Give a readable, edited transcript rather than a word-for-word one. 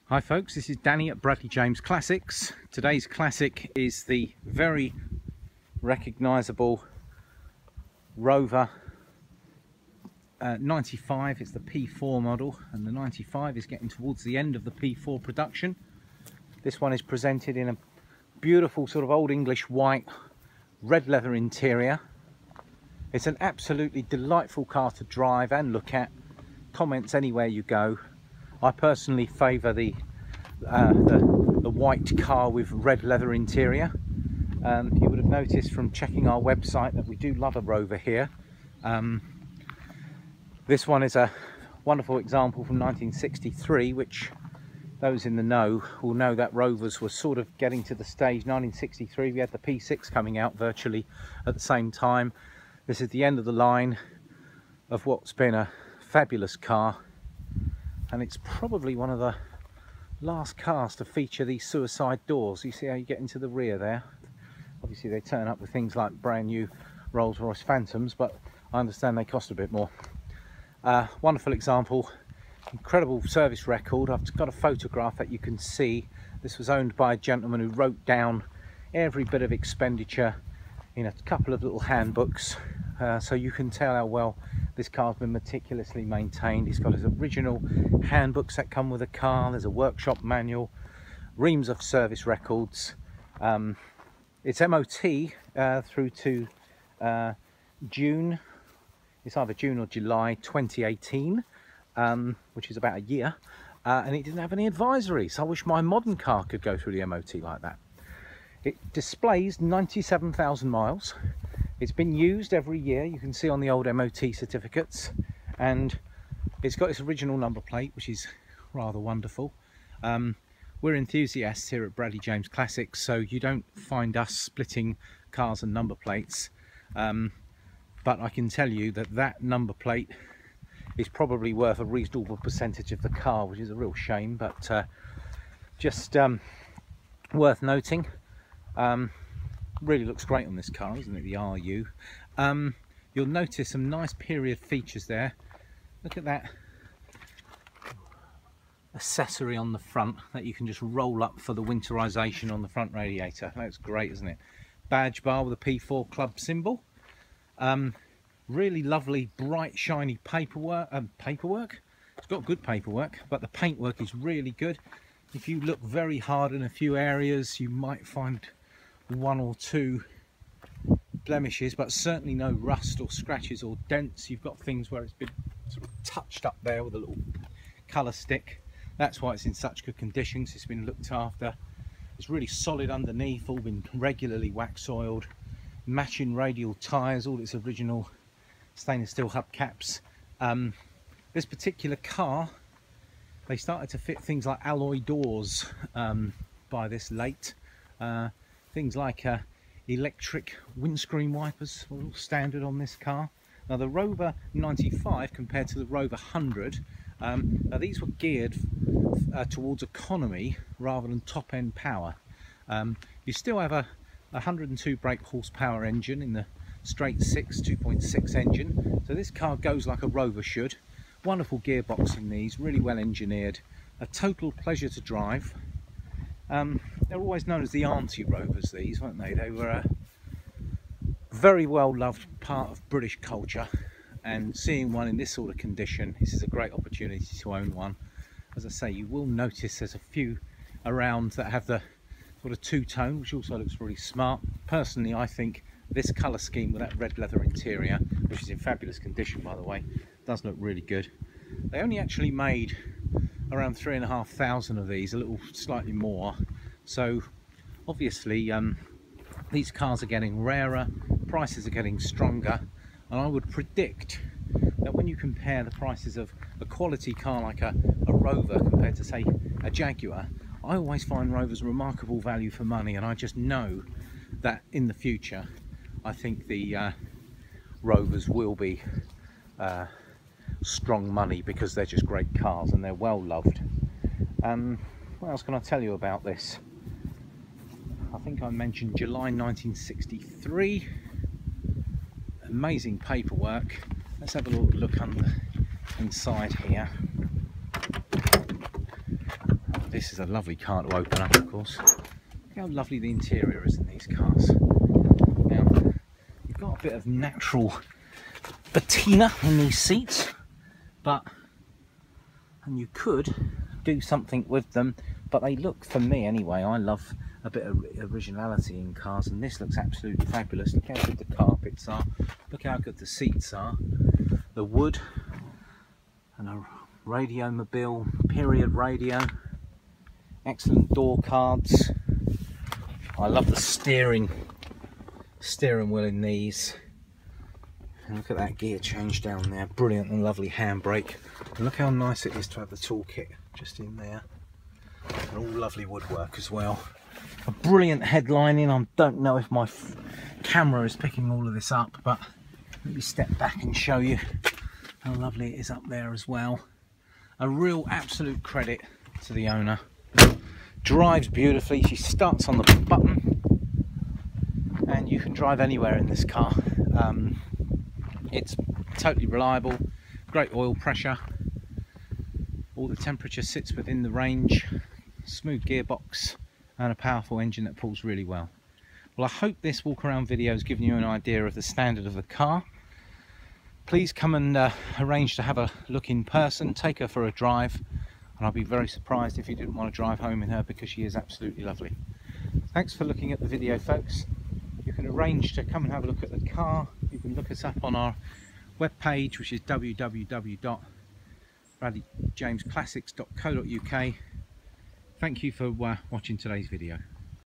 Hi folks, this is Danny at Bradley James Classics. Today's classic is the very recognisable Rover 95. It's the P4 model, and the 95 is getting towards the end of the P4 production. This one is presented in a beautiful sort of old English white red leather interior. It's an absolutely delightful car to drive and look at. Comments anywhere you go. I personally favour the white car with red leather interior. You would have noticed from checking our website that we do love a Rover here. This one is a wonderful example from 1963, which those in the know will know that Rovers were sort of getting to the stage. 1963, we had the P6 coming out virtually at the same time. This is the end of the line of what's been a fabulous car, and it's probably one of the last cars to feature these suicide doors. You see how you get into the rear there? Obviously they turn up with things like brand new Rolls-Royce Phantoms, but I understand they cost a bit more. Wonderful example, incredible service record. I've got a photograph that you can see. This was owned by a gentleman who wrote down every bit of expenditure in a couple of little handbooks, so you can tell how well this car's been meticulously maintained. He's got his original handbooks that come with a car. There's a workshop manual, reams of service records. It's MOT through to June. It's either June or July 2018, which is about a year. And it didn't have any advisories. I wish my modern car could go through the MOT like that. It displays 97,000 miles. It's been used every year, you can see on the old MOT certificates, and it's got its original number plate, which is rather wonderful. We're enthusiasts here at Bradley James Classics, so you don't find us splitting cars and number plates, but I can tell you that that number plate is probably worth a reasonable percentage of the car, which is a real shame, but just worth noting. Really looks great on this car, isn't it, the RU. You'll notice some nice period features there. Look at that accessory on the front that you can just roll up for the winterization on the front radiator. That's great, isn't it? Badge bar with a P4 club symbol. Really lovely, bright, shiny paperwork. It's got good paperwork, but the paintwork is really good. If you look very hard in a few areas, you might find one or two blemishes, but certainly no rust or scratches or dents. You've got things where it's been sort of touched up there with a little colour stick. That's why it's in such good condition. It's been looked after. It's really solid underneath, all been regularly wax oiled. Matching radial tyres, all its original stainless steel hubcaps. This particular car, they started to fit things like alloy doors by this late. Things like electric windscreen wipers are all standard on this car. Now the Rover 95 compared to the Rover 100, now these were geared towards economy rather than top-end power. You still have a 102 brake horsepower engine in the straight 6 2.6 engine, so this car goes like a Rover should. Wonderful gearbox in these, really well engineered, a total pleasure to drive. They're always known as the Auntie Rovers, these, weren't they? They were a very well loved part of British culture, and seeing one in this sort of condition, this is a great opportunity to own one. As I say, you will notice there's a few around that have the sort of two-tone, which also looks really smart. Personally, I think this colour scheme with that red leather interior, which is in fabulous condition by the way, does look really good. They only actually made around 3,500 of these, a little slightly more, so obviously these cars are getting rarer, prices are getting stronger, and I would predict that when you compare the prices of a quality car like a Rover compared to, say, a Jaguar, I always find Rovers remarkable value for money, and I just know that in the future I think the Rovers will be strong money because they're just great cars and they're well loved. What else can I tell you about this? I think I mentioned July 1963. Amazing paperwork. Let's have a little look inside here. this is a lovely car to open up, of course. Look how lovely the interior is in these cars. Now, you've got a bit of natural patina in these seats, and you could do something with them, but they look, for me anyway, I love a bit of originality in cars, and this looks absolutely fabulous. Look how good the carpets are, look how good the seats are, the wood, and a radio mobile, period radio, excellent door cards. I love the steering wheel in these. And look at that gear change down there, brilliant, and lovely handbrake. And look how nice it is to have the toolkit just in there. And all lovely woodwork as well. A brilliant headlining. I don't know if my camera is picking all of this up, but let me step back and show you how lovely it is up there as well. A real absolute credit to the owner. Drives beautifully. She starts on the button, and you can drive anywhere in this car. It's totally reliable, great oil pressure, all the temperature sits within the range, smooth gearbox, and a powerful engine that pulls really well. Well, I hope this walk around video has given you an idea of the standard of the car. Please come and arrange to have a look in person, take her for a drive, and I'll be very surprised if you didn't want to drive home in her, because she is absolutely lovely. Thanks for looking at the video, folks. You can arrange to come and have a look at the car. You can look us up on our webpage, which is www.bradleyjamesclassics.co.uk. Thank you for watching today's video.